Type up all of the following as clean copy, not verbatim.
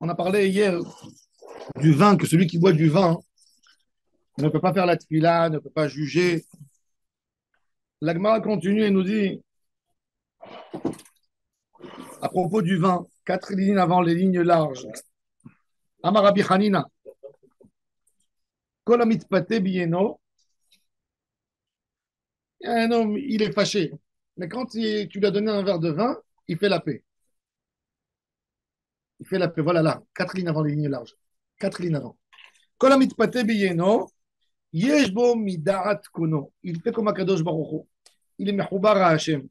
On a parlé hier du vin, que celui qui boit du vin ne peut pas faire la tefila, ne peut pas juger. La Gemara continue et nous dit, à propos du vin, 4 lignes avant les lignes larges. Amarabi Hanina, Kolamit Pate Bieno, un homme, il est fâché. Mais quand tu lui as donné un verre de vin, il fait la paix. Il fait la paix. Voilà là, 4 lignes avant les lignes larges. 4 lignes avant. Kolamit Pate Bieno, Yeshbo Midarat Kono. Il fait comme Akadosh Baruch Hu. Il est Mechoubar à Hashem.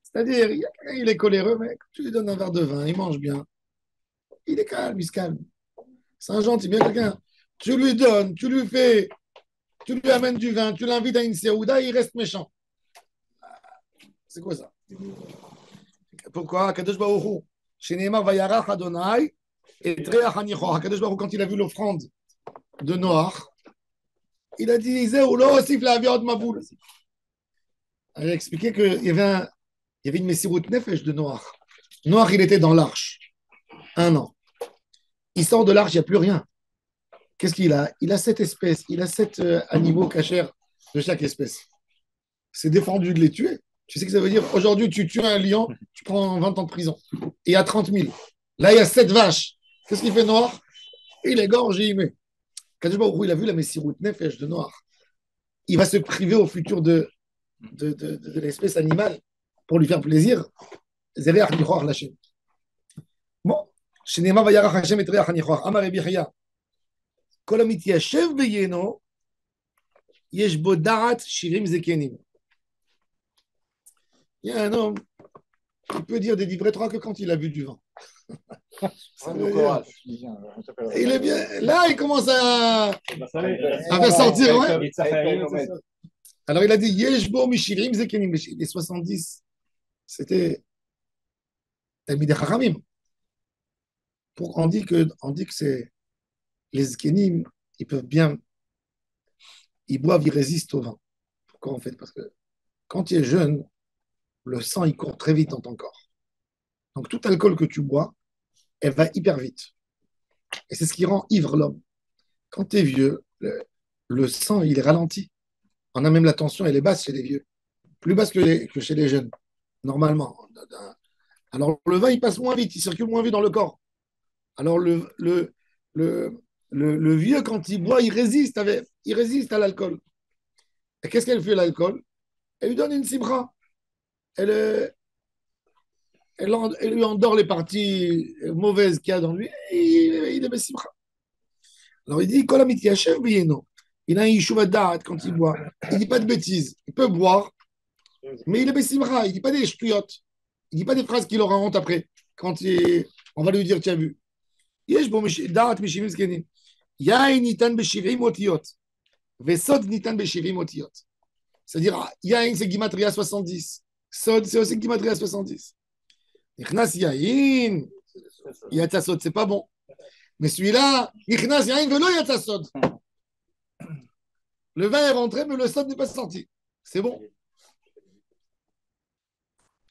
C'est-à-dire, il est coléreux, mais quand tu lui donnes un verre de vin, il mange bien. Il est calme, il se calme. C'est un gentil, bien quelqu'un. Tu lui donnes, tu lui fais, tu lui amènes du vin, tu l'invites à une séouda, il reste méchant. C'est quoi ça? Pourquoi? Kadosh Baruch Hu, chez Neymar Vayarach Adonai, et Treach Hanicho. Kadosh Baruch Hu, quand il a vu l'offrande de Noach, il a dit, Zéoulo, sif la viande ma boule. Il a expliqué qu'il y avait une Messirut Nefesh de Noach. Noach, il était dans l'arche. 1 an. Il sort de l'arche, il n'y a plus rien. Qu'est-ce qu'il a? Il a 7 espèces, il a 7 animaux cachers de chaque espèce. C'est défendu de les tuer. Tu sais ce que ça veut dire? Aujourd'hui, tu tues un lion, tu prends 20 ans de prison. Et il y a 30 000. Là, il y a 7 vaches. Qu'est-ce qu'il fait Noir? Il égorge et il met. Kadosh Baruch Hu, il a vu la Messirut Nefesh de Noir. Il va se priver au futur de l'espèce animale pour lui faire plaisir. Zéréach Nichoach Lachem. Bon. Shenema Vayarach Hashem et Reach Nichoach. Amar Rabbi Chaya. כל המתיישב ביינו, יש בו דעת שירים זקנים. Il y a un homme qui peut dire des livrets trois que quand il a vu du vin. Il est bien. Là, il commence à faire sortir. Ouais. Alors, il a dit Yesh bo mishirim zekenim. Les 70, c'était Talmidei Chachamim. On dit que c'est les zkenim, ils peuvent bien, ils boivent, ils résistent au vin. Pourquoi en fait? Parce que quand tu es jeune, le sang, il court très vite dans ton corps. Donc, tout alcool que tu bois, elle va hyper vite. Et c'est ce qui rend ivre l'homme. Quand tu es vieux, le sang, il est ralenti. On a même la tension, elle est basse chez les vieux. Plus basse que chez les jeunes, normalement. Alors, le vin, il passe moins vite, il circule moins vite dans le corps. Alors, le vieux, quand il boit, il résiste à l'alcool. Et qu'est-ce qu'elle fait, l'alcool? Elle lui donne une simra. Elle lui endort les parties mauvaises qu'il y a dans lui. Et il est simra. Alors, il dit, il a un yishuv da'at quand il boit. Il ne dit pas de bêtises. Il peut boire, mais il est besimra. Il ne dit pas des ch'touillottes. Il ne dit pas des phrases qu'il aura honte après. On va lui dire, tu as vu. יש בו דעת מ-70 זקנים. יין ניתן ב-70 אותיות, וסוד ניתן ב-70 אותיות. C'est-à-dire, יין c'est גימטריה 70, סוד c'est aussi גימטריה 70. נכנס יין, יצא סוד, c'est pas bon. Mais celui-là, נכנס יין ולא יצא סוד. Le vin est rentré, mais le sod n'est pas sorti. C'est bon.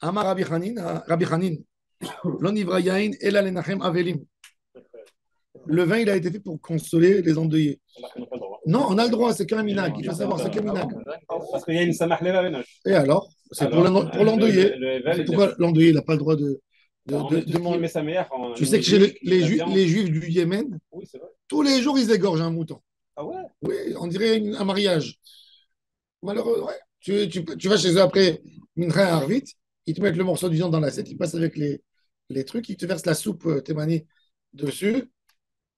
אמר רבי חנין, לא נברא יין אלא לנחם אבלים. Le vin, il a été fait pour consoler les endeuillés. Non, on a le droit, c'est qu'un minag. Il faut savoir, c'est qu'un minag. Parce qu'il y a une samah leva benoch. Et alors? C'est pour l'endeuillé. Pourquoi l'endeuillé, il n'a pas le droit de manger? Tu sais que chez les Juifs du Yémen, tous les jours, ils égorgent un mouton. Ah ouais? Oui, on dirait un mariage. Malheureux, ouais. Tu vas chez eux après Mincha et Arvit, ils te mettent le morceau de viande dans l'assiette, ils passent avec les trucs, ils te versent la soupe témani dessus.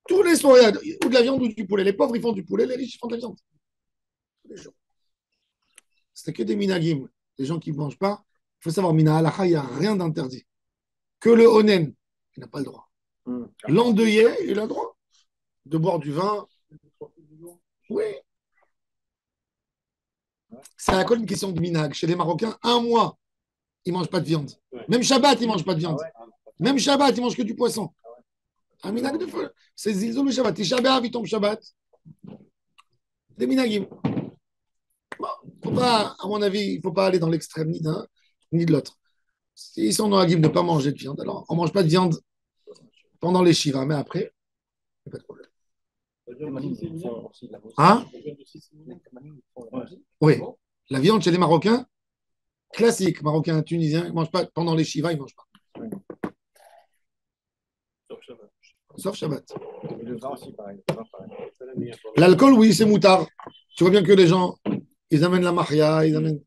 Tous les soirs, ou de la viande ou du poulet. Les pauvres, ils font du poulet, les riches, ils font de la viande. Tous les jours. C'était que des minagim. Les gens qui ne mangent pas, il faut savoir, mina halacha, il n'y a rien d'interdit. Que le onen, il n'a pas le droit. L'endeuillé, il a le droit de boire du vin. Oui. C'est à quoi une question de minag. Chez les Marocains, 1 mois, ils ne mangent pas de viande. Même Shabbat, ils ne mangent pas de viande. Même Shabbat, ils ne mangent que du poisson. Un minag de feu. C'est Zilzou le Shabbat. Tisha B'Av, il tombe Shabbat. Des minagim. Bon, à mon avis, il ne faut pas aller dans l'extrême ni d'un ni de l'autre. S'ils sont noagim de ne pas manger de viande, alors on ne mange pas de viande pendant les Shiva, mais après, il n'y a pas de problème. Les Manines, ils font aussi de la mousse. Hein? Les Manines, ils font de la mousse. Oui. La viande chez les Marocains, classique, Marocains, Tunisiens, ils ne mangent pas pendant les Shiva, ils ne mangent pas. Sauf Shabbat. Et le vin aussi, pareil. L'alcool, oui, c'est moutard. Tu vois bien que les gens, ils amènent la maria, ils amènent.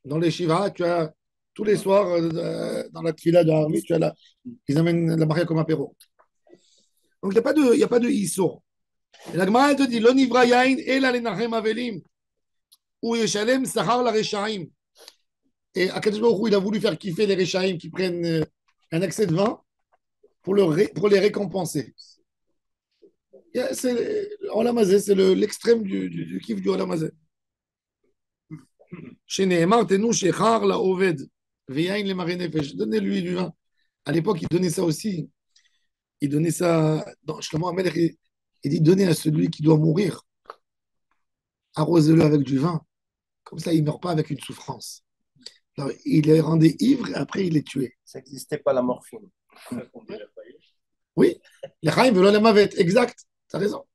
Dans les Shiva, tu as tous les soirs, dans la tfila de Harvey, tu as ils amènent la maria comme apéro. Donc, il n'y a pas de Issour. Et la Gemara, elle te dit, l'onivra yain et la lenachem avelim, ou yeshalem sahar la rechaim. Et Akadosh Baruch Hu, il a voulu faire kiffer les rechaim qui prennent un excès de vin pour les récompenser. C'est Olam Hazeh, c'est l'extrême du kiff du Olam Hazeh. Chez Nehemar, Tenou, chez Char, la Oved, Veyain, les marées nefesh. Donnez-lui du vin. À l'époque, il donnait ça aussi. Il donnait ça dans Shlomo HaMelech. Il dit donnez à celui qui doit mourir. Arrosez-le avec du vin. Comme ça, il ne meurt pas avec une souffrance. Alors, il les rendait ivres et après, il les tuait. Ça n'existait pas la morphine. Oui, les Chaim veulent la mavette. Exact. Tu as raison.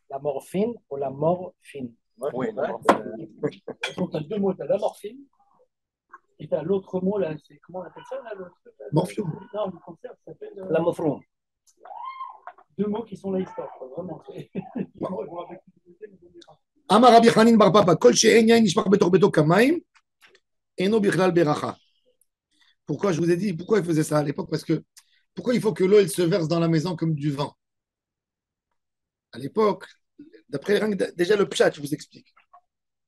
La morphine ou la morphine. Oui, Donc, tu as deux mots, tu as la morphine, et tu as l'autre mot, là, c'est comment on appelle ça là, Morphium. Non, le cancer, ça s'appelle. la morphine. Deux mots qui sont la histoire, quoi, vraiment. Amar Rabbi Chanin bar Papa, Kol she'en yain nishpach betor beto kamaim, eno bichlal beracha. Pourquoi je vous ai dit, pourquoi il faisait ça à l'époque? Parce que pourquoi il faut que l'eau elle se verse dans la maison comme du vin? À l'époque, d'après déjà le pshat, je vous explique.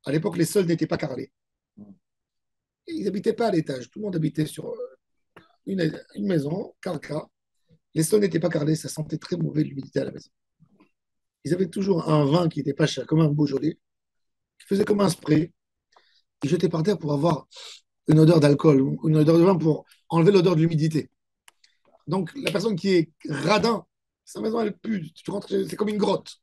À l'époque, les sols n'étaient pas carrelés. Ils n'habitaient pas à l'étage. Tout le monde habitait sur une maison, carca. Les sols n'étaient pas carrelés, ça sentait très mauvais l'humidité à la maison. Ils avaient toujours un vin qui n'était pas cher, comme un Beaujolais, qui faisait comme un spray. Ils jetaient par terre pour avoir une odeur d'alcool, une odeur de vin pour enlever l'odeur de l'humidité. Donc, la personne qui est radin, sa maison, elle pue. Tu rentres, c'est comme une grotte.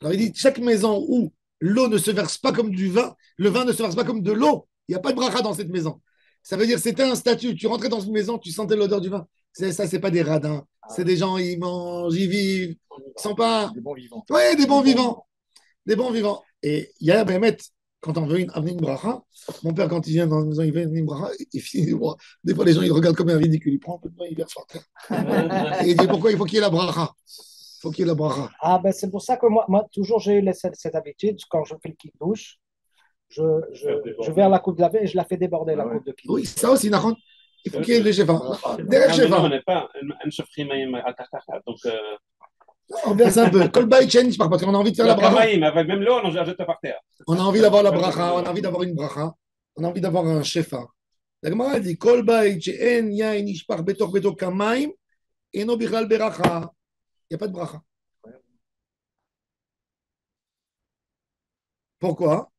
Alors, il dit, chaque maison où l'eau ne se verse pas comme du vin, le vin ne se verse pas comme de l'eau, il n'y a pas de bracha dans cette maison. Ça veut dire, c'était un statut. Tu rentrais dans une maison, tu sentais l'odeur du vin. Ça, c'est pas des radins. C'est des gens, ils mangent, ils vivent. Ils sont pas. Des bons vivants. Oui, des bons vivants. Des bons vivants. Et il y a Mehmet, quand on veut amener une bracha, mon père, quand il vient dans la maison, il veut amener une bracha, il finit. Des fois, les gens, ils regardent comme un ridicule. Il prend un peu de vin, il verse par terre. Et il dit pourquoi il faut qu'il y ait la bracha. Il faut qu'il y ait la bracha. Ah, ben c'est pour ça que moi toujours, j'ai eu cette habitude, quand je fais le kiddouche, je vais à la coupe de la veille et je la fais déborder, la coupe de kiddouche. Oui, ça aussi, Nahon. Il faut qu'il y ait le Sheva. Derrière Non, Sheva. on n'est pas un shofrim à Karkar. Donc, On verse un peu. Kol Bait Chen, parce qu'on a envie de faire la bracha. avec même l'eau, on jette par terre. On a envie d'avoir la bracha, on a envie d'avoir une bracha, on a envie d'avoir un shefa. La Gemara dit Kol Bait She'en Yain Nishpach Betor Beto Kamaim Eno Bichlal Beracha. Il n'y a pas de bracha. Pourquoi?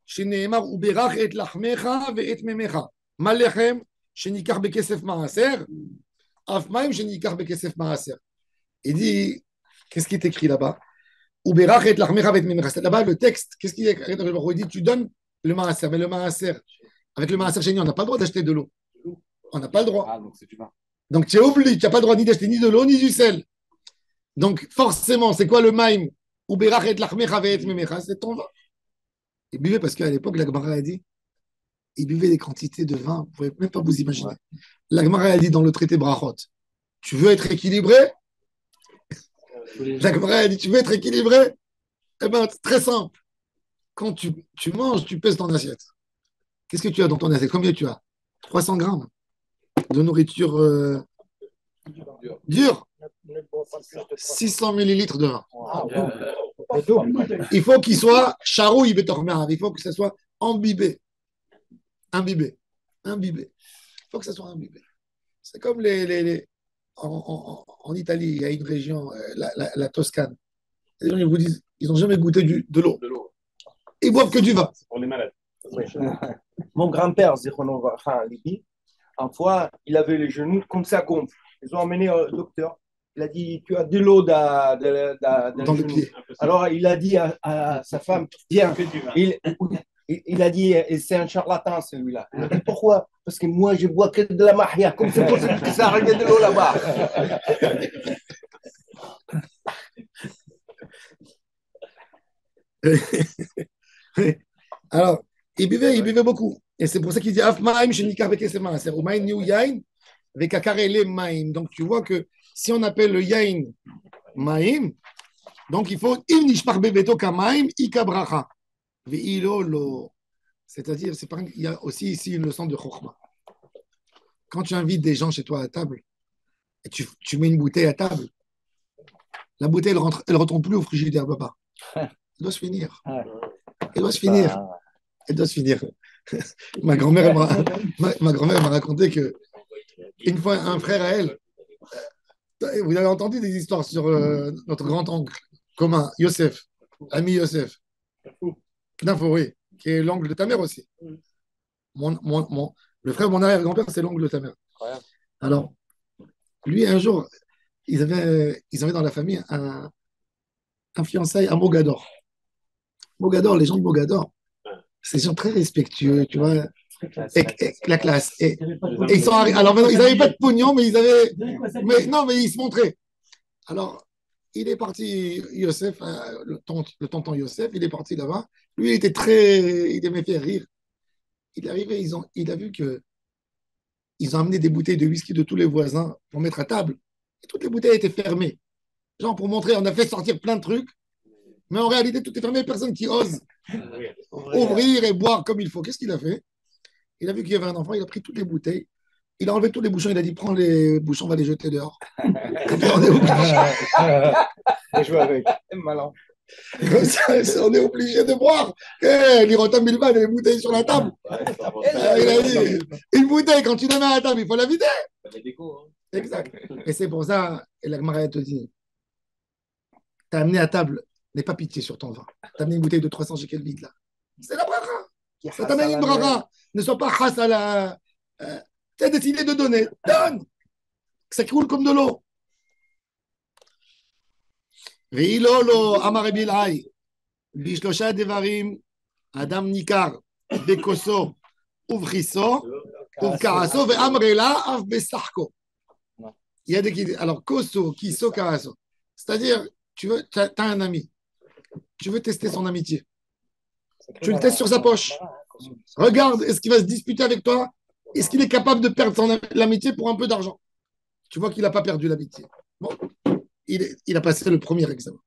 Sheneemar Uberach et lachmecha ve et memecha. Malechem shenikar bekesef maaser. Afmaim shenikar bekesef maaser. Il dit, qu'est-ce qui est écrit là-bas? Uberach et lachmecha ve et memecha. Là-bas, le texte, qu'est-ce qu'il y a écrit? Il dit, tu donnes le maaser, mais le maaser, avec le maaser chez nous, on n'a pas le droit d'acheter de l'eau. On n'a pas le droit. Ah, donc c'est du vin. Donc tu es obligé, tu n'as pas le droit ni d'acheter ni de l'eau ni du sel. Donc forcément, c'est quoi le maïm? Uberach et lachmecha ve et memecha, c'est ton vin. Ils buvaient parce qu'à l'époque, la Gemara a dit, ils buvaient des quantités de vin, vous ne pouvez même pas vous imaginer. La Gemara a dit dans le traité Brachot, tu veux être équilibré? La Gemara a dit, tu veux être équilibré? Eh bien, c'est très simple. Quand tu manges, tu pèses ton assiette. Qu'est-ce que tu as dans ton assiette? Combien tu as? 300 grammes de nourriture dure. 600 millilitres de vin. Il faut qu'il soit charouille betormerav. Il faut que ça soit imbibé. Imbibé. Imbibé. Il faut que ça soit imbibé. C'est comme en Italie, il y a une région, la Toscane. Les gens ils vous disent, ils n'ont jamais goûté de l'eau. Ils boivent que du vin. C'est pour les malades. Oui. Mon grand-père, Libi, une fois, il avait les genoux comme ça gonfle. Ils ont emmené au docteur. Il a dit, tu as de l'eau dans le genou. pied. Alors, il a dit à sa femme, viens. il a dit, et c'est un charlatan celui-là. Il a dit pourquoi? Parce que moi, je bois que de la mahia. Comme c'est possible que ça arrive de l'eau là-bas? Alors, il buvait beaucoup. Et c'est pour ça qu'il dit Af Maim, Shenikar Bekesema. C'est Umain New Yain, Vekakarele Maim. Donc, tu vois que si on appelle le Yain Maim, donc il faut Im Nishpar Bebeto Kamaim, Ikabracha. Ve'ilolo. C'est-à-dire, il y a aussi ici une leçon de Chokhmah. Quand tu invites des gens chez toi à table, et tu mets une bouteille à table, la bouteille, elle retourne plus au frigidaire, papa. Elle doit se finir. Elle doit se finir. Elle doit se finir. Ma grand-mère, ma grand-mère m'a raconté que une fois, un frère à elle, vous avez entendu des histoires sur notre grand-oncle commun, Yosef, ami Yosef. Knafo, oui, qui est l'oncle de ta mère aussi. Le frère de mon arrière-grand-père, c'est l'oncle de ta mère. Alors, lui, un jour, ils avaient dans la famille un fiançailles à Mogador. Mogador, les gens de Mogador, c'est des gens très respectueux, tu vois, et la classe. Et ils sont alors maintenant, ils n'avaient pas de pognon, mais mais ils se montraient. Alors, il est parti, Yosef, le tonton Yosef, il est parti là-bas. Lui, il aimait faire rire. Il est arrivé, il a vu que ils ont amené des bouteilles de whisky de tous les voisins pour mettre à table. Et toutes les bouteilles étaient fermées. Genre pour montrer, on a fait sortir plein de trucs, mais en réalité, tout est fermé. Personne qui ose ouvrir et boire comme il faut. Qu'est-ce qu'il a fait? Il a vu qu'il y avait un enfant, il a pris toutes les bouteilles, il a enlevé tous les bouchons, il a dit prends les bouchons, on va les jeter dehors. Comme ça, on est obligé. Malin. Comme ça, on est obligé de boire. L'Irotam Bilbao, les bouteilles sur la table. Il a dit une bouteille, quand tu la mets à la table, il faut la vider. Exact. Et c'est pour ça, et la Gemara te dit t'as amené à table, n'aie pas pitié sur ton vin. T'as amené une bouteille de 300 shekels vide là. C'est la bracha. Ça t'amène une bracha. Ne sois pas chas à la. Tu as décidé de donner. Donne. Ça coule comme de l'eau. Ve'ilolo amar bil'ai. Bishlosha devarim. Adam nikar. Bekoso. Uvriso. Uvkaraso. Ve'amrela. Av besarko. Il y a des qui. Alors, koso, kiso, karaso. C'est-à-dire, tu as un ami. Tu veux tester son amitié. Tu le testes sur sa poche. Regarde, est-ce qu'il va se disputer avec toi? Est-ce qu'il est capable de perdre l'amitié pour un peu d'argent? Tu vois qu'il n'a pas perdu l'amitié. Bon, il a passé le premier examen.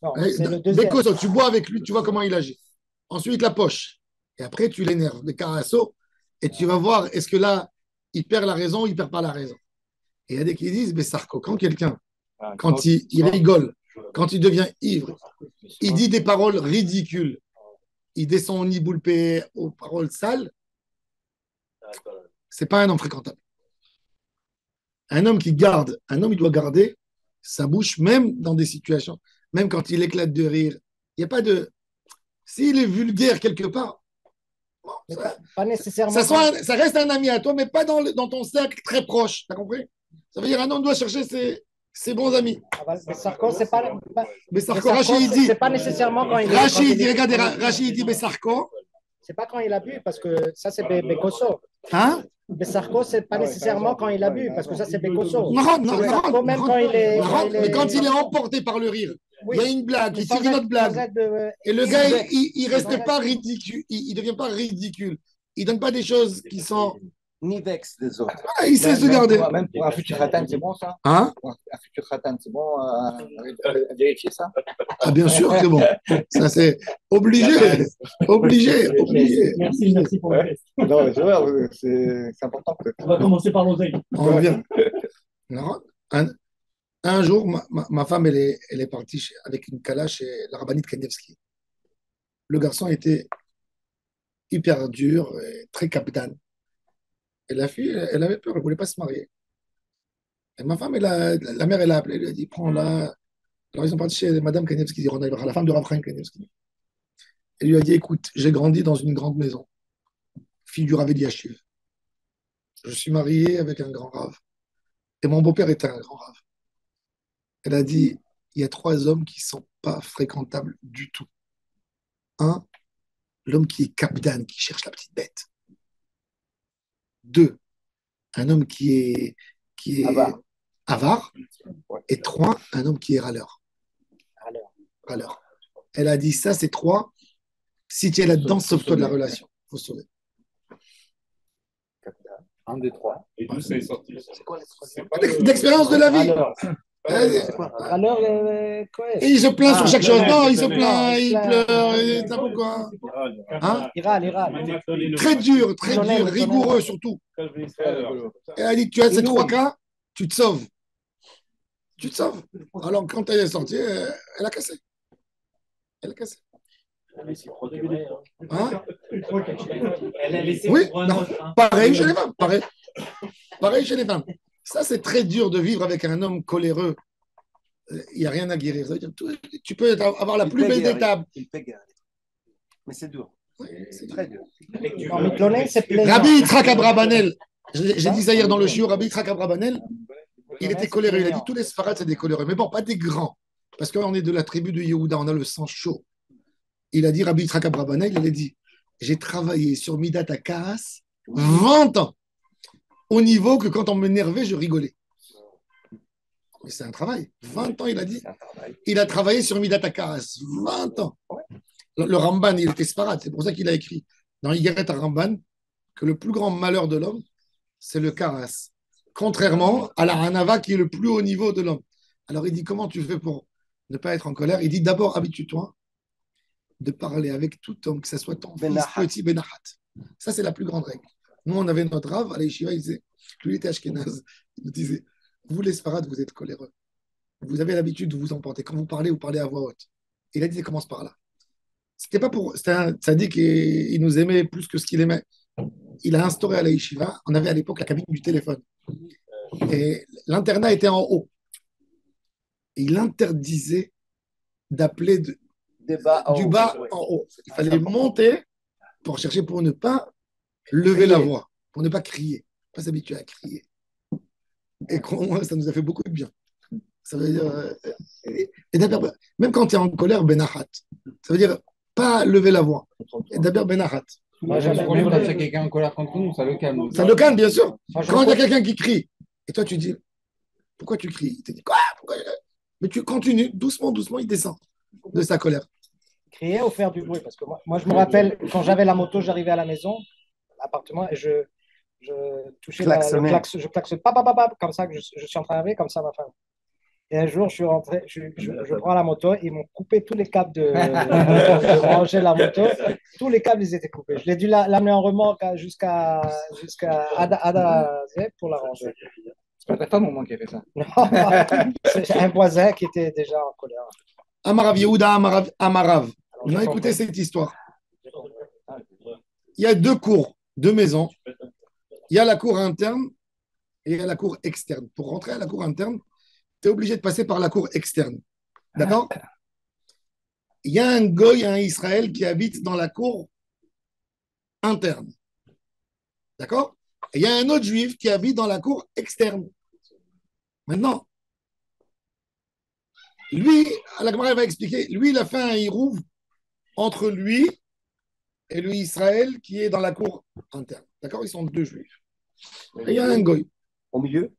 Bekoso, tu bois avec lui, tu vois comment il agit. Ensuite, la poche. Et après, tu l'énerves, le carasso, et tu vas voir, est-ce que là, il perd la raison ou il ne perd pas la raison. Et il y a des qui disent, Bessarko, quand quelqu'un, quand il rigole, quand il devient ivre, il dit des paroles ridicules, il descend au niboulpé, aux paroles sales, c'est pas un homme fréquentable. Un homme il doit garder sa bouche, même dans des situations, même quand il éclate de rire. Il n'y a pas de. S'il est vulgaire quelque part, bon, pas nécessairement. Ça reste un ami à toi, mais pas dans ton cercle très proche. Tu as compris? Ça veut dire un homme doit chercher ses bons amis. Bessarko, c'est pas. Bessarko, Rachid dit. C'est pas nécessairement quand il. Rachid dit, regardez, Rachid dit Bessarko. C'est pas quand il a bu, parce que ça, c'est Bekoso. Hein? Bessarko, c'est pas nécessairement quand il a bu, parce que ça, c'est Bekoso. Non, même quand il est. Mais quand il est emporté par le rire, il y a une blague, il tire une autre blague. Et le gars, il ne reste pas ridicule, il ne devient pas ridicule. Il ne donne pas des choses qui sont. Ni vexe des autres. Ah, il sait se garder. Même pour un futur khatan, c'est bon ça? Hein? Pour un futur khatan, c'est bon à vérifier ça? Ah, bien sûr que bon. Ça, c'est obligé. Obligé. Merci pour le test. Non, c'est important. On va commencer par l'oseille. On revient. Un jour, ma femme, elle est partie avec une kala chez la rabbinite Kanievski. Le garçon était hyper dur, très capitaine. Et la fille, elle avait peur, elle ne voulait pas se marier. Et ma femme, la mère, elle l'a appelée, elle lui a dit, prends-la. Alors, ils sont partis chez Madame Kanievski, la femme de Rav Chaim Kanievski. Elle lui a dit, écoute, j'ai grandi dans une grande maison, fille du Rav Eliashiv. Je suis marié avec un grand Rav. Et mon beau-père était un grand Rav. Elle a dit, il y a 3 hommes qui ne sont pas fréquentables du tout. Un, l'homme qui est capdan, qui cherche la petite bête. Deux, un homme qui est Avare. avare. Et trois, un homme qui est râleur. Râleur. Elle a dit ça, c'est trois. Si tu es là-dedans, sauve-toi de la relation. Faut se sauver. Un des trois. Et d'où ça est sorti? C'est quoi les trois? D'expérience de la vie. Alors, Et il se plaint sur chaque chose. Non, il se il plaint, il pleure, il t'as pourquoi. Hein? il râle. Très dur, rigoureux surtout. Elle a dit, tu as ces trois cas, tu te sauves. Tu te sauves. Alors quand elle est sortie, elle a cassé. Elle a cassé. Hein? Elle a laissé Oui, pour un non, autre. Hein. pareil chez les femmes. Pareil chez les femmes. Ça, c'est très dur de vivre avec un homme coléreux. Il n'y a rien à guérir. Ça veut dire, tu peux avoir la plus belle des tables. Il peut guérir. Mais c'est dur. C'est Très dur. Non, mais cloner, c'est plaisant. Rabbi Yitzhak Abrabanel, j'ai dit ça hier dans le shiur, Rabbi Yitzhak Abrabanel, il était coléreux. Il a dit tous les Sfarad, c'est des coléreux. Mais bon, pas des grands. Parce qu'on est de la tribu de Yehuda, on a le sang chaud. Il a dit, Rabbi Yitzhak Abrabanel, il a dit, j'ai travaillé sur Midat HaKaas 20 ans. Au niveau que quand on m'énervait, je rigolais. Mais c'est un travail. 20 ans, il a dit. Il a travaillé sur Midat HaKaas. 20 ans. Le Ramban, il était Sfarad. C'est pour ça qu'il a écrit dans Yigeret Ramban que le plus grand malheur de l'homme, c'est le Karas. Contrairement à la Hanava qui est le plus haut niveau de l'homme. Alors il dit, comment tu fais pour ne pas être en colère? Il dit, d'abord, habitue-toi de parler avec tout homme, que ce soit ton fils petit Benahat. Ça, c'est la plus grande règle. Nous, on avait notre Rav, à l'Yeshiva, il disait, lui, il était Ashkenaz, il nous disait, vous les Sfarad, vous êtes coléreux. Vous avez l'habitude de vous emporter. Quand vous parlez à voix haute. Il a dit, commence par là. C'était pas pour. C'était un tzaddik et il nous aimait plus que ce qu'il aimait. Il a instauré à la yeshiva, on avait à l'époque la cabine du téléphone. Et l'internat était en haut. Et il interdisait d'appeler du bas en haut. Il fallait monter pour chercher, pour ne pas lever la voix, pour ne pas crier, pas s'habituer à crier. Et ça nous a fait beaucoup de bien. Ça veut dire. Et d'abord, même quand tu es en colère, Benahat. Ça veut dire pas lever la voix. Et d'abord, Benahat. Quand on a quelqu'un en colère contre nous, ça le calme. Ça le calme, bien sûr. Quand il y a quelqu'un qui crie, et toi tu dis, pourquoi tu cries? Il te dit, quoi? Mais tu continues, doucement, il descend de sa colère. Crier ou faire du bruit? Parce que moi je me rappelle, quand j'avais la moto, j'arrivais à la maison, l'appartement, et je touchais le klaxon, je klaxonnais, comme ça, que je suis en train d'arriver, comme ça, ma femme. Et un jour, je suis rentré, je prends la moto, ils m'ont coupé tous les câbles de ranger la moto. Tous les câbles, ils étaient coupés. Je l'ai dû l'amener en remorque jusqu'à Ada pour la ranger. C'est pas ta femme au moins qui a fait ça. Non, c'est un voisin qui était déjà en colère. Amarav Yehuda, Amarav. On a écouté cette histoire. Il y a deux cours, deux maisons. Il y a la cour interne et il y a la cour externe. Pour rentrer à la cour interne, tu es obligé de passer par la cour externe. D'accord? Il y a un goy, un Israël qui habite dans la cour interne. D'accord? Et il y a un autre juif qui habite dans la cour externe. Maintenant, lui, la Gemara va expliquer, lui, il a fait un hirouv entre lui et le Israël qui est dans la cour interne. D'accord? Ils sont deux juifs. Et il y a un goy. Au milieu,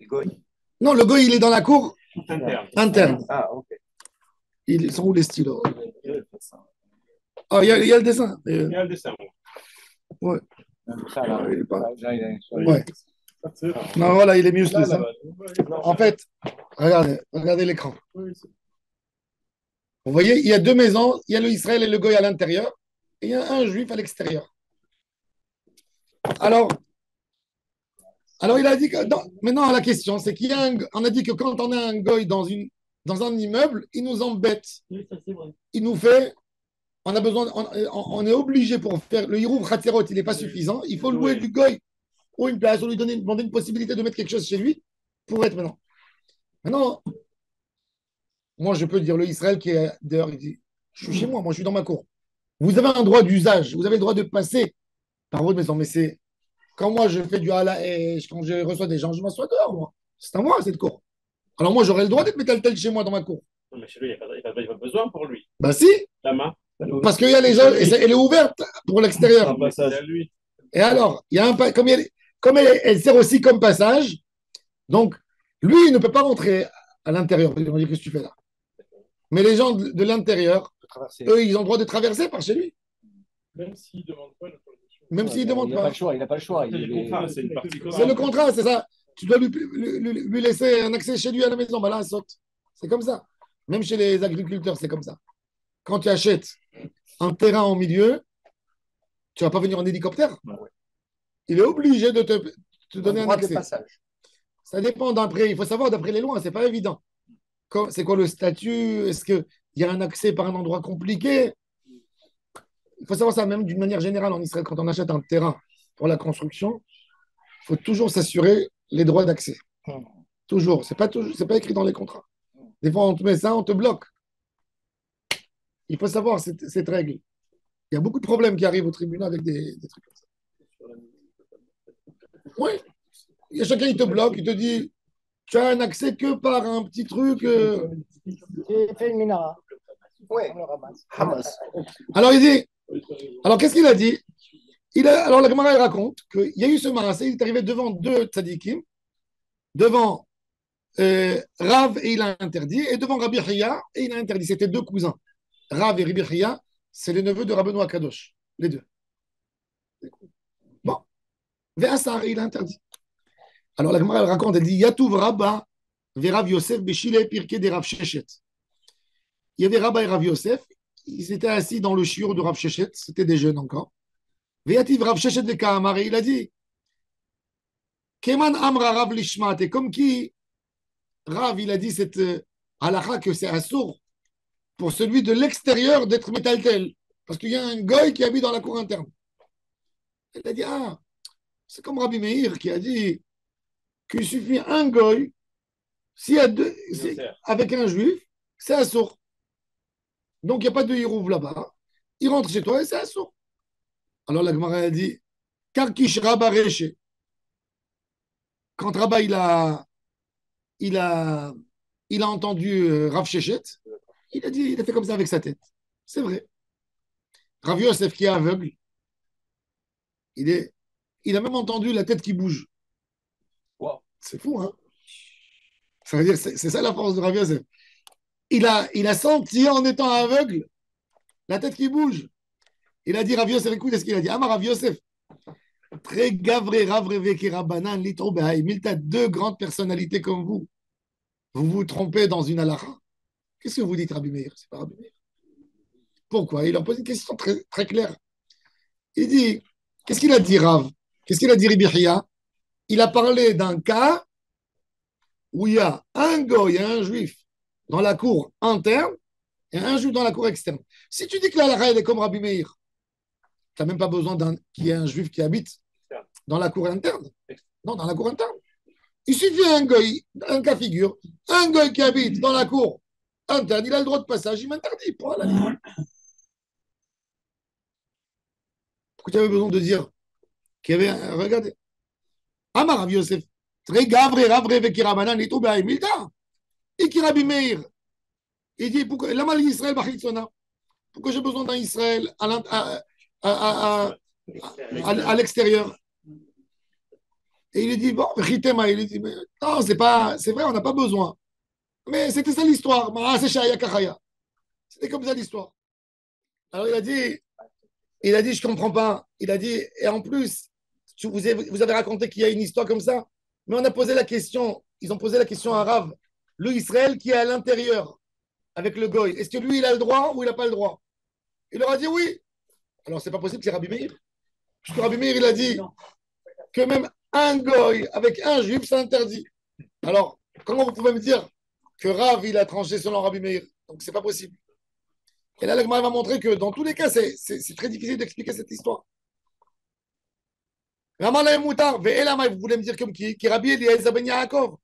le goy. Non, le goy, il est dans la cour interne. Ah, ok. Ils sont où les stylos? Ah, il y a le dessin. Il y a le dessin. Ouais. Ça, là, Il est pas- ouais. Ouais. Non, voilà, il est mieux ce dessin. En fait, regardez l'écran. Vous voyez, il y a deux maisons, il y a le Israël et le Goy à l'intérieur, et il y a un juif à l'extérieur. Alors il a dit que. Non, maintenant, la question, c'est qu'il y a on a dit que quand on a un Goy dans un immeuble, il nous embête. Oui, ça c'est vrai. Il nous fait. On a besoin. On est obligé pour faire. Le Hirouv Khatzerot, il n'est pas suffisant. Il faut louer du Goy ou une place, ou lui demander une possibilité de mettre quelque chose chez lui pour être maintenant. Maintenant, moi, je peux dire le Israël qui est dehors, il dit je suis chez moi, je suis dans ma cour. Vous avez un droit d'usage, vous avez le droit de passer par votre maison, mais c'est quand moi je fais du hala et quand je reçois des gens, je m'assois dehors, moi. C'est à moi cette cour. Alors moi, j'aurais le droit d'être métal tel chez moi dans ma cour. Non, mais chez lui, il n'y a pas besoin pour lui. Bah si, La main. Parce qu'il y a les gens, et elle est ouverte pour l'extérieur. C'est à lui. Et alors, il y a comme elle sert aussi comme passage, donc lui, il ne peut pas rentrer à l'intérieur. Il va dire, qu'est-ce que tu fais là? Mais les gens de l'intérieur, eux, ils ont le droit de traverser par chez lui. Même s'il ne demande pas l'autorisation. Même s'ils ne demandent Il n'a pas pas. le choix, il n'a pas le choix. C'est le contrat, c'est une partie C'est contrat. le contrat, c'est ça. Tu dois lui laisser un accès chez lui à la maison. Bah là, saute. C'est comme ça. Même chez les agriculteurs, c'est comme ça. Quand tu achètes un terrain au milieu, tu ne vas pas venir en hélicoptère. Il est obligé de te donner un droit de accès. passage. Ça dépend d'après. Il faut savoir d'après les lois, c'est pas évident. C'est quoi le statut? Est-ce qu'il y a un accès par un endroit compliqué? Il faut savoir ça même d'une manière générale en Israël. Quand on achète un terrain pour la construction, il faut toujours s'assurer les droits d'accès. Toujours. C'est pas écrit dans les contrats. Des fois, on te met ça, on te bloque. Il faut savoir cette règle. Il y a beaucoup de problèmes qui arrivent au tribunal avec des trucs comme ça. Oui. Il y a chacun, il te bloque, il te dit, tu as un accès que par un petit truc. J'ai fait une minara. Ouais. On le ramasse. Hamas. Alors, il dit, alors qu'est-ce qu'il a dit? Alors, la Gemara, elle raconte qu'il y a eu ce marassé, il est arrivé devant deux tzadikim, devant Rav et il a interdit, et devant Rabbi Chia et il a interdit. C'était deux cousins. Rav et Rabbi Chia, c'est les neveux de Rabbeinu Akadosh, les deux. Bon. Ve'asar, il a interdit. Alors la Gemara, elle raconte, elle dit Yatuv Rabba Rav Yosef Beshile Pirke de Rav Shechet. Il y avait Rabba et Rav Yosef, ils étaient assis dans le shiur de Rav Shechet, c'était des jeunes encore. Ve'ativ Rav Shechet de Kahamar, et il a dit Keman Amra Rav Lishmat, et comme qui Rav, il a dit cette halakha que c'est assour pour celui de l'extérieur d'être métaltel, parce qu'il y a un goy qui habite dans la cour interne. Il a dit c'est comme Rabbi Meir qui a dit qu'il suffit un goy, s'il y a deux, avec un juif, c'est assour. Donc il n'y a pas de hirouv là-bas. Il rentre chez toi et c'est assour. Alors la Gemara a dit Karkish Rabba Reche. Quand Rabba il a entendu Rav Shechet, il a fait comme ça avec sa tête. C'est vrai. Rav Yosef qui est aveugle, il a même entendu la tête qui bouge. Wow. C'est fou, hein? Ça veut dire, c'est ça la force de Rav Yosef. Il a senti en étant aveugle la tête qui bouge. Il a dit, Rav Yosef, écoute ce qu'il a dit. Amar Rav Yosef, très gavré, ravreve, kirabanan, litro behaï. Milta, deux grandes personnalités comme vous vous trompez dans une halakha. Qu'est-ce que vous dites, Rabbi Meir? C'est pas Rabbi Meir. Pourquoi? Il leur pose une question très, très claire. Il dit, qu'est-ce qu'il a dit, Rav? Qu'est-ce qu'il a dit, Rabbi Chia? Il a parlé d'un cas où il y a un goy et un juif dans la cour interne et un juif dans la cour externe. Si tu dis que la halakha est comme Rabbi Meir, tu n'as même pas besoin qu'il y ait un juif qui habite dans la cour interne. Non, dans la cour interne. Il suffit un goy, un cas figure, un goy qui habite dans la cour interne, il a le droit de passage, il m'interdit. Pourquoi tu avais besoin de dire qu'il y avait un. Regardez. Amar Rav Yosef. Très gavre, ravre, vekirabanan, et tout, ben, milta. Et qui Rabbi Meir. Il dit, pourquoi, la mal Israël, pourquoi j'ai besoin d'un Israël à l'extérieur? Et il dit, bon, Ritema, il dit, non, c'est vrai, on n'a pas besoin. Mais c'était ça l'histoire. C'était comme ça l'histoire. Alors il a dit, je ne comprends pas. Il a dit, et en plus, vous avez raconté qu'il y a une histoire comme ça, mais on a posé la question, ils ont posé la question à Rav, le Israël qui est à l'intérieur avec le Goy, est-ce que lui, il a le droit ou il n'a pas le droit? Il leur a dit oui. Alors, c'est pas possible, c'est Rabbi Meir. Puisque Rabbi Meir, il a dit que même un Goy avec un Juif, c'est interdit. Alors, comment vous pouvez me dire que Rav, il a tranché selon Rabbi Meir? Donc, c'est pas possible. Et là, l'Agma va montrer que dans tous les cas, c'est très difficile d'expliquer cette histoire. Ramalay Moutar, vous voulez me dire comme qui Rabbi Eliezer Ben Yaakov.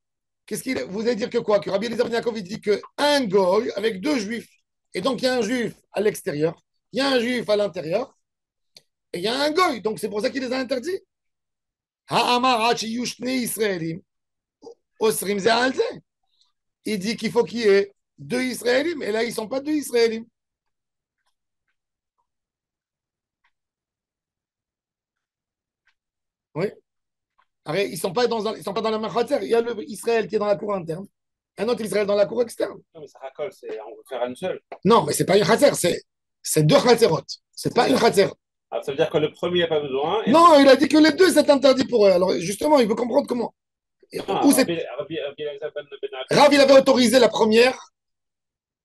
Vous allez dire que quoi? Que Rabbi Eliezer Ben Yaakov, il dit qu'un Goy avec deux Juifs. Et donc, il y a un Juif à l'extérieur, il y a un Juif à l'intérieur, et il y a un Goy. Donc, c'est pour ça qu'il les a interdits. Il dit qu'il faut qu'il y ait deux Israélim, et là, ils ne sont pas deux Israélim. Oui. Arrête, ils ne sont pas ils sont pas dans la même khatser. Il y a Israël qui est dans la cour interne, un autre Israël dans la cour externe. Non, mais ça racole, on veut faire une seule. Non, mais ce n'est pas une khatser, c'est deux khatserot. Ce n'est pas une khatser. Alors, ça veut dire que le premier n'a pas besoin. Non, il a dit que les deux, c'est interdit pour eux. Alors, justement, il veut comprendre comment. Ah, Où c'est... Rabbi Elazar ben Akif. Rav, il avait autorisé la première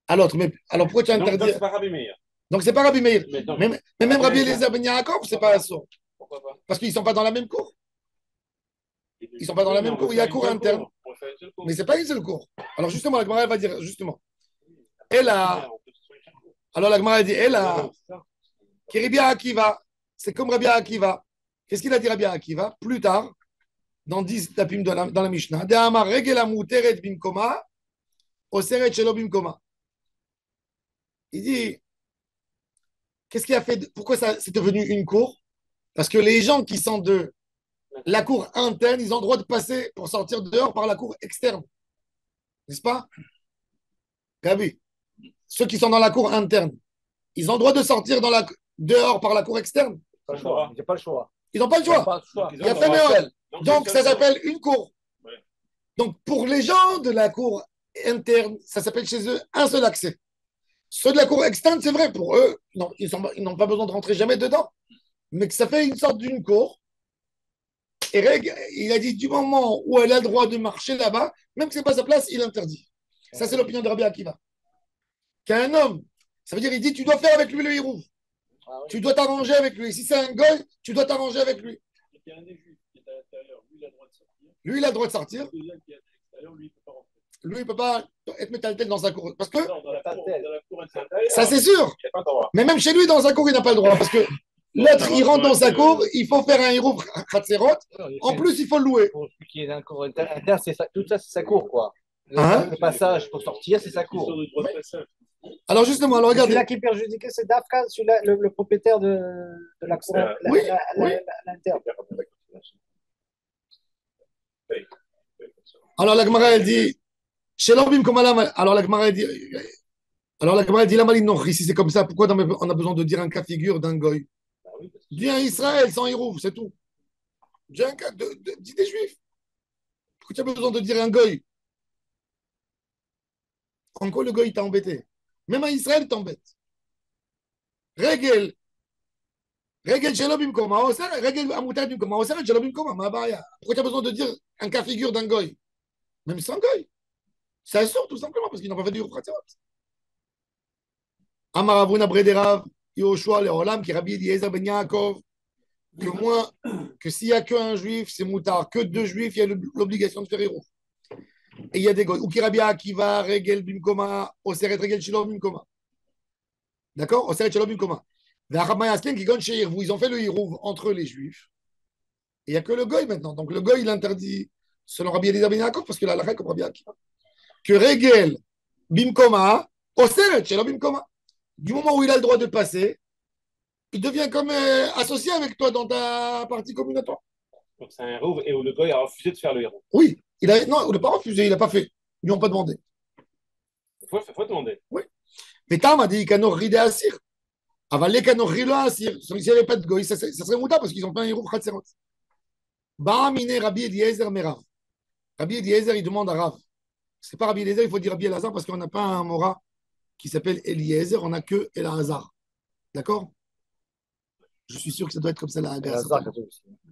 à l'autre. Mais alors, pourquoi tu as Donc, interdit? c'est pas Rabbi Meir. Donc, c'est pas Rabbi Meir. Mais donc, Mais même Rabbi Eliezer ben Yaakov, c'est pas assaut. pourquoi pas? Parce qu'ils ne sont pas dans la même cour. Ils sont pas dans la même cour, il y a cour interne. On fait une seule cour. Mais ce n'est pas une seule cour. Alors, justement, la Gemara, elle va dire, justement. Elle a. Alors, la Gemara, elle dit, elle a. Qui Rabbi Akiva. C'est comme Rabbi Akiva. Qu'est-ce qu'il a dit Rabbi Akiva? Plus tard, dans 10 tapim dans la Mishnah, de Amar regel amuteret bimkoma, oseret shelo bimkoma. Il dit, qu'est-ce qui a fait, pourquoi ça c'est devenu une cour? Parce que les gens qui sont de la cour interne, ils ont le droit de passer pour sortir dehors par la cour externe. N'est-ce pas? Gabi, ceux qui sont dans la cour interne, ils ont le droit de sortir dehors par la cour externe. Pas le choix. J'ai pas le choix. Ils n'ont pas le choix. Pas le choix. Il y a fait Noël. Donc, ça s'appelle une cour. Ouais. Donc, pour les gens de la cour interne, ça s'appelle chez eux un seul accès. Ceux de la cour externe, c'est vrai, pour eux, non, ils n'ont pas besoin de rentrer jamais dedans. Mais que ça fait une sorte d'une cour. Et il a dit du moment où elle a le droit de marcher là-bas, même que ce n'est pas sa place, il interdit. Ça, c'est l'opinion de Rabbi Akiva. Qu'un homme, ça veut dire, il dit, tu dois faire avec lui le hirouv. Ah oui. Tu dois t'arranger avec lui. Si c'est un goy, tu dois t'arranger avec lui. Il y a un des juifs qui est à l'intérieur, lui, il a le droit de sortir. Lui, il a le droit de sortir. Le deuxième qui est à l'extérieur, lui, il ne peut pas rentrer. Lui, il ne peut pas être métaltel dans sa cour. Parce que, Non, dans la cour intérieure. ça, c'est sûr. Il n'y a pas le droit. Mais même chez lui, dans sa cour, il n'a pas le droit. Parce que l'autre, il rentre dans sa cour, il faut faire un hirouv khatserot. En plus, il faut le louer. Pour celui qui est dans la cour interne, tout ça, c'est sa cour, quoi. Hein? Le passage pour sortir, c'est sa cour. Sur le droit de passage. Alors, justement, alors Celui-là regardez. qui est perjudiqué, c'est Dafka, celui-là, le propriétaire de la cour Oui, oui. l'interne. Alors, la Gemara, elle dit. Chez l'Orbim, comme alors, la Gemara, elle dit. Alors, la Gemara, elle dit la maline, si c'est comme ça, pourquoi on a besoin de dire un cas figure d'un goy? Dis un Israël sans hirouv, c'est tout. Dis un cas, dis des juifs. Pourquoi tu as besoin de dire un goy? En quoi le goy t'a embêté? Même un Israël t'embête. Régel. Régel shelo bimkoma, régel amutat bimkoma, oseret shelo bimkoma, ma baya. Pourquoi tu as besoin de dire un cas figure d'un goy? Même sans goy. C'est assure tout simplement parce qu'ils n'ont pas fait du Khatserot. Amar Avuna Brederav, Yoshua Leolam, qui Rabbi Eliezer ben Yaakov, que s'il n'y a qu'un juif, c'est moutard. Que deux juifs, il y a l'obligation de faire héros. Et il y a des goy. Ou qui Rabbi Akiva, Regel Bimkoma, Oseret Regel Shelo Bimkoma. D'accord? Oseret Shelo Bimkoma. Ils ont fait le hirouv entre les juifs. Et il n'y a que le goy maintenant. Donc le goy, il interdit, selon Rabbi Eliezer ben Yaakov, parce que la halakha comme Rabbi Akiva, que Regel Bimkoma, Oseret Shelo Bimkoma. Du moment où il a le droit de passer, il devient comme associé avec toi dans ta partie communautaire. Donc c'est un héros et où le gars a refusé de faire le héros. Oui, non, il n'a pas refusé, il n'a pas fait. Ils lui ont pas demandé. Il faut demander. Oui. Mais Tam a dit Kanor Ride Asir. Avalé Kanor Rilo Asir. S'il n'y avait pas de goy, ça serait mouta parce qu'ils ont fait un héros Khatserot. Ba'amine Rabbi Eliezer Merav. Rabbi Eliezer, il demande à Rav. C'est pas Rabbi Eliezer, il faut dire Rabbi Elazar parce qu'on n'a pas un Mora qui s'appelle Eliezer, on n'a que Elazar. D'accord? Je suis sûr que ça doit être comme ça, la Haga.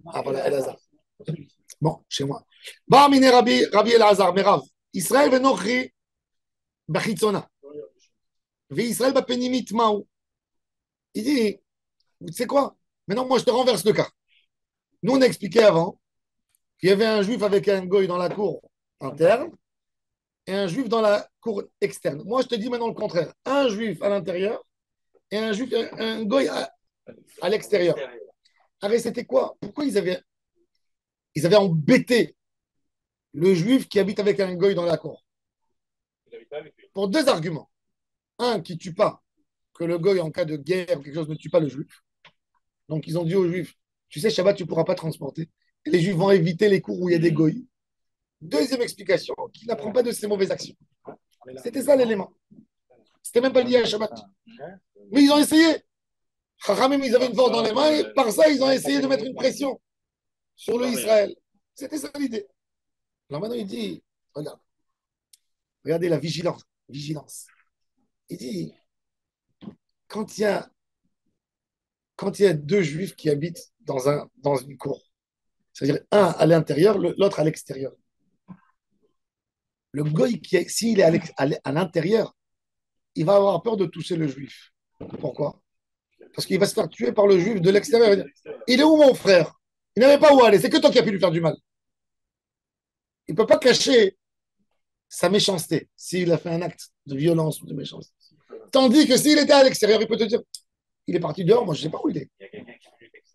Ah, voilà, Elazar. Bon, chez moi. Ba'amine Rabbi Elazar Merav. Israël venochri bachitzona. Israël bapenimit maou. Il dit, tu sais quoi? Maintenant, moi, je te renverse le cas. Nous, on a expliqué avant qu'il y avait un juif avec un goy dans la cour interne et un juif dans la cour externe. Moi, je te dis maintenant le contraire. Un juif à l'intérieur et un goy à l'extérieur. Alors, c'était quoi? Pourquoi ils avaient embêté le juif qui habite avec un goy dans la cour? Il n'habite pas avec lui. Pour deux arguments. Un, qui ne tue pas, que le goy, en cas de guerre ou quelque chose, ne tue pas le juif. Donc, ils ont dit aux juifs, tu sais, Shabbat, tu ne pourras pas transporter. Et les juifs vont éviter les cours où il y a des goys. Deuxième explication, qu'il n'apprend pas de ses mauvaises actions. C'était ça l'élément. C'était même pas lié à Shabbat. Mais ils ont essayé. Chachamim, ils avaient une force dans les mains et par ça, ils ont essayé de mettre une pression sur le Israël. C'était ça l'idée. Alors maintenant, il dit, regardez la vigilance. Vigilance. Il dit, quand il y a, quand il y a deux juifs qui habitent dans une cour, c'est-à-dire un à l'intérieur, l'autre à l'extérieur. Le goy, s'il est à l'intérieur, il va avoir peur de toucher le juif. Pourquoi? Parce qu'il va se faire tuer par le juif de l'extérieur. Il est où mon frère? Il n'avait pas où aller. C'est que toi qui as pu lui faire du mal. Il ne peut pas cacher sa méchanceté s'il a fait un acte de violence ou de méchanceté. Tandis que s'il était à l'extérieur, il peut te dire, il est parti dehors, moi je ne sais pas où il est.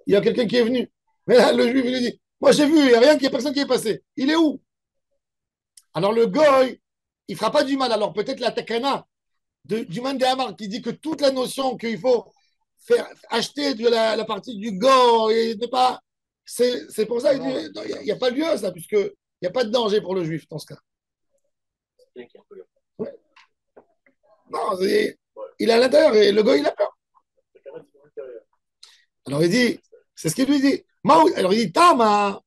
Il y a quelqu'un qui est venu. Mais là, le juif lui dit, moi j'ai vu, il n'y a rien, il n'y a personne qui est passé. Il est où? Alors le goy, il ne fera pas du mal. Alors peut-être la takana du Man de Hamar qui dit que toute la notion qu'il faut faire acheter de la partie du goy et ne pas. C'est pour ça qu'il dit, il n'y a pas lieu à ça, puisqu'il n'y a pas de danger pour le juif dans ce cas. Ouais. Non, il est à l'intérieur et le goy, il a peur. Alors il dit, c'est ce qu'il lui dit. Alors il dit, Tama,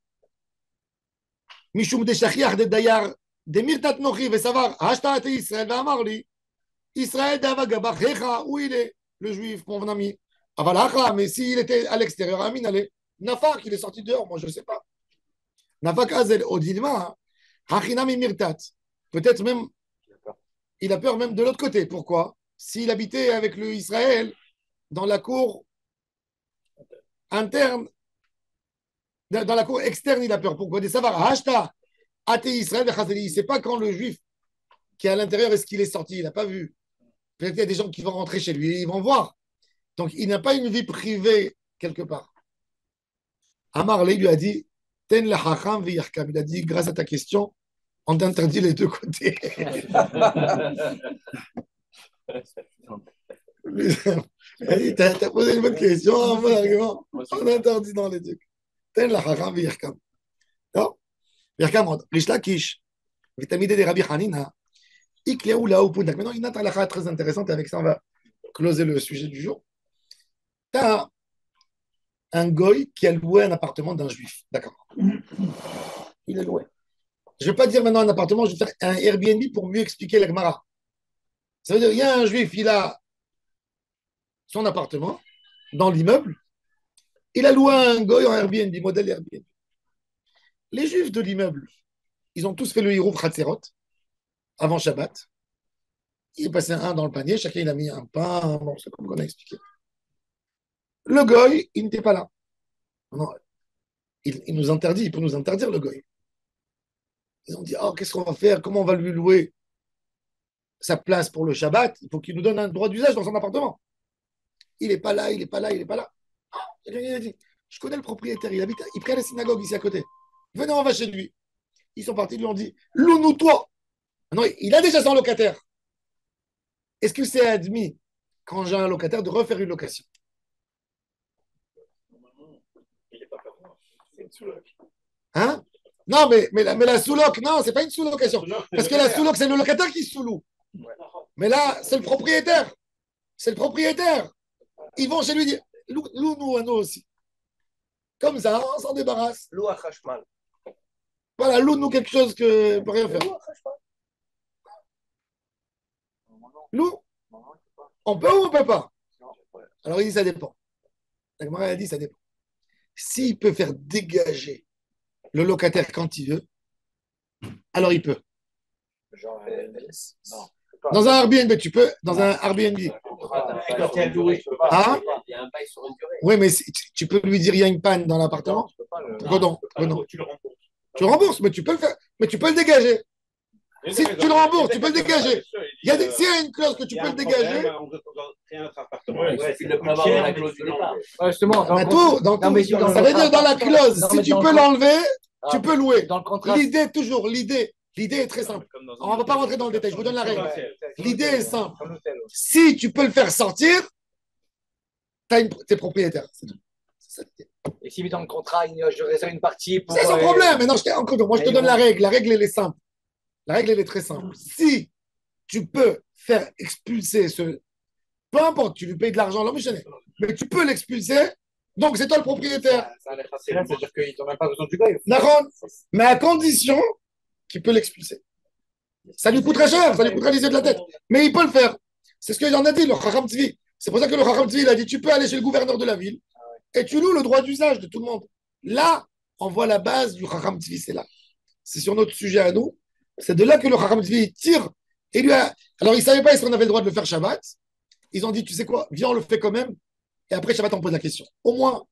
Mishum de Shachiach de Dayar, de Mirtat Nochi, Vesavar, Hashta et Israël, Vamarli, Israël d'Avagabach, Hecha, où il est, le juif, mon ami. Avalacha, mais s'il était à l'extérieur, Amin, allez, Nafak, il est sorti dehors, moi je ne sais pas. Nafak Azel, Odilma, Hachinami Mirtat. Peut-être même, il a peur même de l'autre côté. Pourquoi? S'il habitait avec le Israël dans la cour interne, dans la cour externe, il a peur. Pourquoi? Des savars. Hashta, Ate Israël, il ne sait pas quand le juif qui est à l'intérieur, est-ce qu'il est sorti? Il n'a pas vu. Peut-être qu'il y a des gens qui vont rentrer chez lui, ils vont voir. Donc, il n'a pas une vie privée quelque part. Amar lui a dit, Ten la hacham v'yachkam. Il a dit, grâce à ta question, on t'interdit les deux côtés. Tu as posé une bonne question, un bon argument. On interdit dans les deux. Ten la hacham v'yachkam. Non? V'yachkam, Rish Lakish, vitamide de Rabbi Hanina, ikleou la pundak. Maintenant, il y a une halakha très intéressante, avec ça, on va closer le sujet du jour. Tu as un goy qui a loué un appartement d'un juif. D'accord. Il est loué. Je ne vais pas dire maintenant un appartement, je vais faire un Airbnb pour mieux expliquer la Gemara. Ça veut dire qu'il y a un juif, il a son appartement dans l'immeuble, il a loué un goy en Airbnb, modèle Airbnb. Les juifs de l'immeuble, ils ont tous fait le Hirouf Hatzerot avant Shabbat. Il est passé un dans le panier, chacun il a mis un pain, bon, c'est comme on a expliqué. Le goy, il n'était pas là. Non, il nous interdit, il peut nous interdire le goy. Ils ont dit, oh, qu'est-ce qu'on va faire? Comment on va lui louer sa place pour le Shabbat? Il faut qu'il nous donne un droit d'usage dans son appartement. Il n'est pas là, il n'est pas là, il n'est pas là. Il a dit, je connais le propriétaire, il habite, il prend la synagogue ici à côté. Venez, on va chez lui. Ils sont partis, ils lui ont dit, loue-nous toi. Non, il a déjà son locataire. Est-ce que c'est admis, quand j'ai un locataire, de refaire une location? Hein? Non, mais la sous-loc, non, c'est pas une sous-location. Parce que la sous-loc, c'est le locataire qui sous-loue. Mais là, c'est le propriétaire. C'est le propriétaire. Ils vont chez lui dire, loue-nous à nous aussi. Comme ça, on s'en débarrasse. Loue à Hashmal. Voilà, loue-nous quelque chose que ne peut rien faire. Loue. On peut ou on ne peut pas? Alors il dit, ça dépend. La Gemara a dit, ça dépend. S'il peut faire dégager le locataire quand il veut, alors il peut. Genre, non. Dans un Airbnb, tu peux. Dans un Airbnb. Ah? Il y a un bail sur une durée. Oui, mais tu peux lui dire il y a une panne dans l'appartement. Redon. Tu le rembourses. Tu le rembourses, mais tu peux le faire. Mais tu peux le dégager. Si tu le rembourses, tu peux le dégager. S'il y a une clause que tu peux le dégager. On veut créer notre appartement. Il ne peut pas avoir la clause du départ. Justement, Ça veut dire dans la clause, si tu peux l'enlever, tu peux louer. Dans le contrat. L'idée, toujours, l'idée est très simple. On ne va pas rentrer dans le détail, je vous donne la règle. L'idée est simple. Si tu peux le faire sortir, t'es propriétaire. C'est tout. C'est ça l'idée. Et si dans le contrat, je réserve une partie pour. C'est son problème. Mais non, moi, je te donne la règle. La règle, elle est simple. La règle, elle est très simple. Si tu peux faire expulser ce. Peu importe, tu lui payes de l'argent, mais tu peux l'expulser, Donc, c'est toi le propriétaire. Ça a l'air facile, c'est-à-dire qu'ils n'ont même pas besoin du goy. D'accord. Mais à condition qu'il peut l'expulser. Ça lui coûterait cher, ça lui coûterait les yeux de la tête. Mais il peut le faire. C'est ce qu'il en a dit, le Chacham Tzvi. C'est pour ça que le Chacham Tzvi, il a dit, tu peux aller chez le gouverneur de la ville et tu loues le droit d'usage de tout le monde. Là, on voit la base du Chacham Tzvi, c'est là. C'est sur notre sujet à nous. C'est de là que le Chacham Tzvi tire. Et lui a... Alors, il ne savait pas si on avait le droit de le faire Shabbat. Ils ont dit, tu sais quoi, viens, on le fait quand même. Et après, Shabbat, on pose la question. Au moins,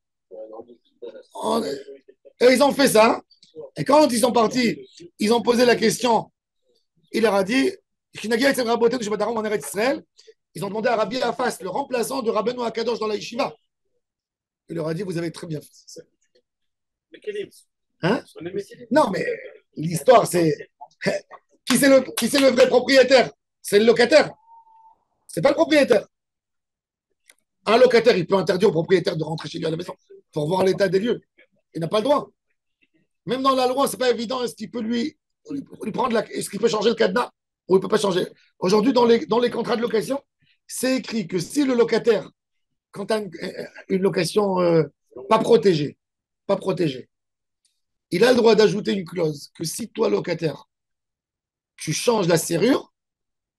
et ils ont fait ça. Et quand ils sont partis, ils ont posé la question. Il leur a dit, ils ont demandé à Rabbi Afas, le remplaçant de Rabbeinu Akadosh dans la yeshiva. Il leur a dit, vous avez très bien fait. Mais quel est Hein? On est métier. Non, mais l'histoire, c'est... Qui c'est le vrai propriétaire? C'est le locataire. C'est pas le propriétaire. Un locataire, il peut interdire au propriétaire de rentrer chez lui à la maison pour voir l'état des lieux. Il n'a pas le droit. Même dans la loi, c'est pas évident. Est-ce qu'il peut lui prendre est-ce qu'il peut changer le cadenas ou il peut pas changer? Aujourd'hui, dans les contrats de location, c'est écrit que si le locataire, quand tu as une location pas protégée, il a le droit d'ajouter une clause que si toi, locataire, tu changes la serrure,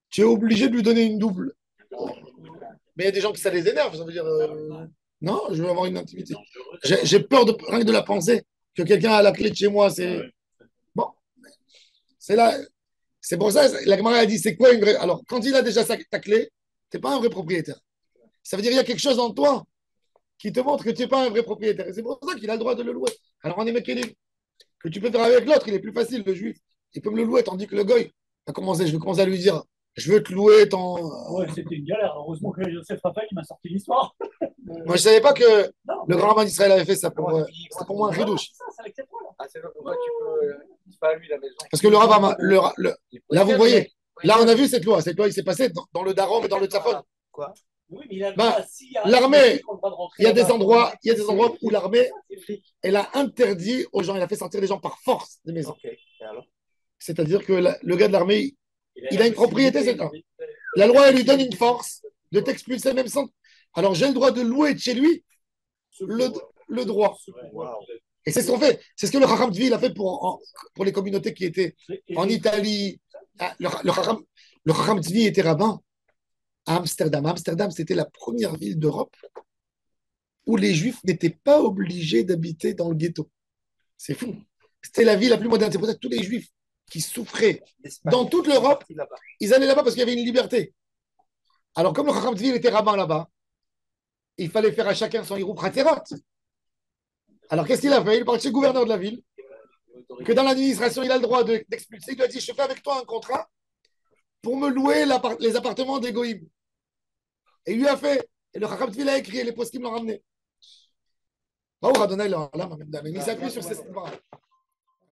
tu es obligé de lui donner une double. Mais il y a des gens qui ça les énerve. Ça veut dire, non, je veux avoir une intimité. J'ai peur rien que de la pensée que quelqu'un a la clé de chez moi. C'est bon. C'est là. C'est pour ça, la Gemara a dit, c'est quoi une vraie... Alors, quand il a déjà ta clé, tu n'es pas un vrai propriétaire. Ça veut dire qu'il y a quelque chose en toi qui te montre que tu n'es pas un vrai propriétaire. Et c'est pour ça qu'il a le droit de le louer. Alors, on est mécanique. Que tu peux faire avec l'autre, il est plus facile, le juif. Il peut me le louer, tandis que le goy, je vais commencer à lui dire, je veux te louer ton... Ouais, c'était une galère. Heureusement que Joseph Raphaël m'a sorti l'histoire. Moi, je ne savais pas que Non, le grand rabbin d'Israël avait fait ça. C'était pour moi un voilà, ridouche. c'est ça, c'est avec cette loi, là. Ah, c'est là pourquoi tu peux. C'est pas à lui la maison. Parce que le rabbin, là, vous voyez, là, on a vu cette loi. Cette loi, il s'est passé dans le Darom et dans le Tzafon. Quoi? Oui, mais il a le Bah, droit, s'il y a- l'armée, ils ont le droit de rentrer Il y a des là-bas. endroits où l'armée, elle a interdit aux gens, elle a fait sortir les gens par force des maisons. Ok. Et alors? C'est-à-dire que le gars de l'armée, il a une propriété, c'est ça. ça. La loi, elle lui donne une force de t'expulser même sans. Alors, j'ai le droit de louer de chez lui le droit. Wow. Et c'est ce qu'on fait. C'est ce que le Chacham Tzvi, il a fait pour les communautés qui étaient en Italie. Ah, le Chacham Tzvi était rabbin à Amsterdam. Amsterdam, c'était la première ville d'Europe où les Juifs n'étaient pas obligés d'habiter dans le ghetto. C'est fou. C'était la ville la plus moderne. C'est pour ça que tous les Juifs qui souffraient dans toute l'Europe, ils allaient là-bas parce qu'il y avait une liberté. Alors, comme le Chacham Tzvi était rabbin là-bas, il fallait faire à chacun son hirou praterot. Alors, qu'est-ce qu'il a fait? Il est parti chez le gouverneur de la ville, que dans l'administration, il a le droit d'expulser. Il lui a dit, je fais avec toi un contrat pour me louer les appartements des Goïm. Et il lui a fait. Et le Chacham Tzvi l'a écrit et les postes qui me l'ont ramené. Baruch Adonai l'olam, mais il s'appuie sur ces paroles.